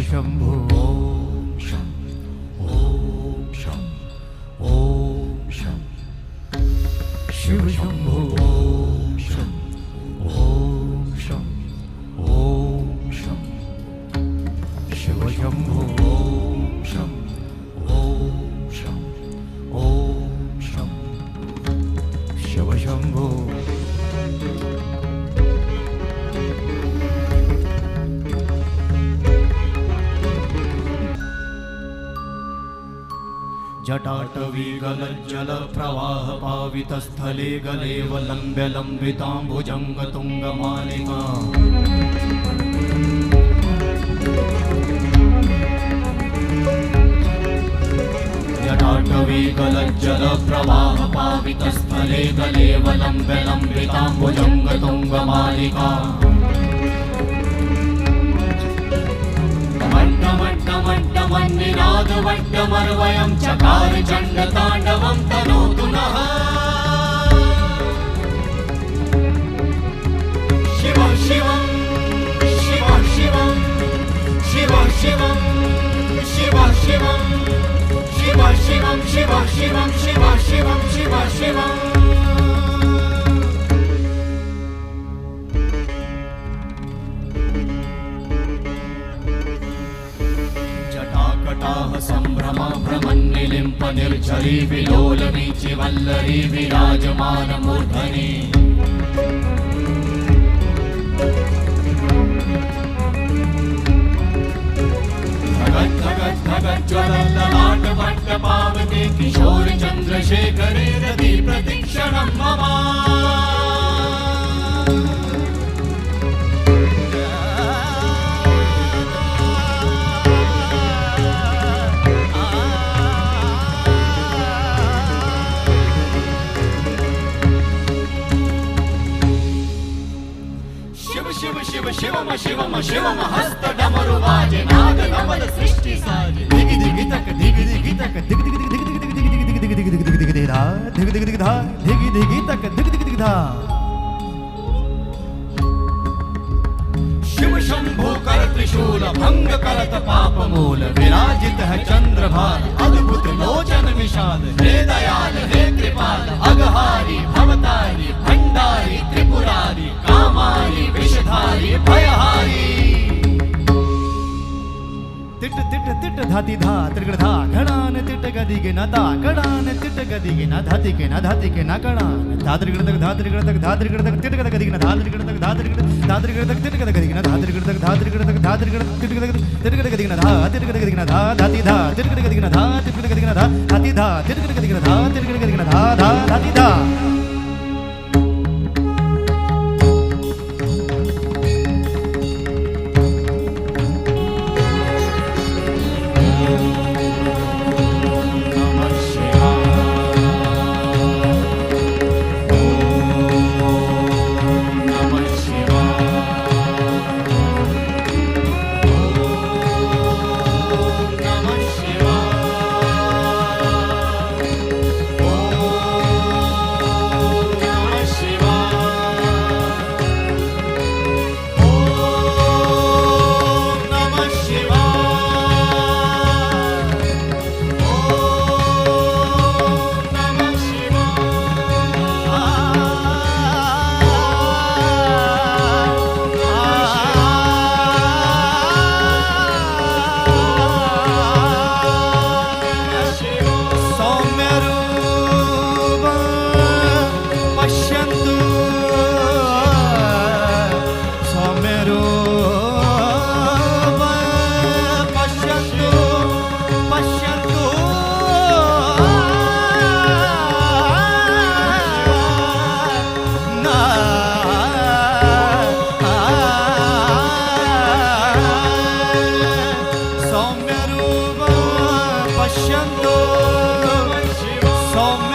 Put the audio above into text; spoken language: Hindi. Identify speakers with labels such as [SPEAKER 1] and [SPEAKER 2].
[SPEAKER 1] शंभो ओम शं ओम शं ओम शं शिव शंभो ओम शं ओम शं ओम शं शिव शंभो ओम शं ओम शं ओम शं शिव शंभो जटाटवी गलज्जल प्रवाह पावितस्थले गलेव लम्ब्य लम्बिताम्बुजंग तुंगमालिका जटाटवी गलज्जल प्रवाह पावितस्थले गलेव लम्ब्य लम्बिताम्बुजंग तुंगमालिका मन्निनाद वड्डमर्वयं चकार चण्डताण्डवं तनोतु नः शिव शिवं शिव शिवं शिव शिवं शिव शिवं शिव शिवं शिव शिवं शिव शिवं शिव शिवं संभ्रमा भ्रमन्निलिम्प निर्झरी विलोलवीचि वल्लरी विराजमान मूर्धनि धगत् धगत् धगत् ज्वलल्ललाट वट्ट पावते किशोर चन्द्रशेखरे रति प्रतीक्षणं मम शिव शिवम शिवम शिवम हस्त डमरु बाजे नाद नवल सृष्टि साजे दिगि दिगि तक दिगि दिगि तक दिगि दिगि दिगि दिगि दिगि दिगि दिगि दिगि दिगि दिगि धा दिगि दिगि दिगि धा दिगि दिगि तक दिगि दिगि दिगि धा शिव शंभो कर त्रिशूल भंग करत पाप मूल विराजित है चंद्रभार अद्भुत लोचन विशाल हे दयाल हे कृपाल अघहारी भवतारी भंडारी त्रिपुरारी कामारी विषधारी भयहारी तिट तिट तिट धाति धा त्रिगण धा घड़ान तिट गदि के न ता कड़ान तिट गदि के न धाति के न धाति के न कड़ान धा त्रिगण तक धा त्रिगण तक धा त्रिगण तक तिट गदि के न धा त्रिगण तक धा त्रिगण तक तिट गदि के न धा त्रिगण तक धा त्रिगण तक धा त्रिगण तिट गदि के न धा तिट गदि के न धा धाति धा तिट गदि के न धा तिट गदि के न धा धाति धा तिट गदि के न धा तिट गदि के न धा धा धाति धा पश्यन्तु सौम्य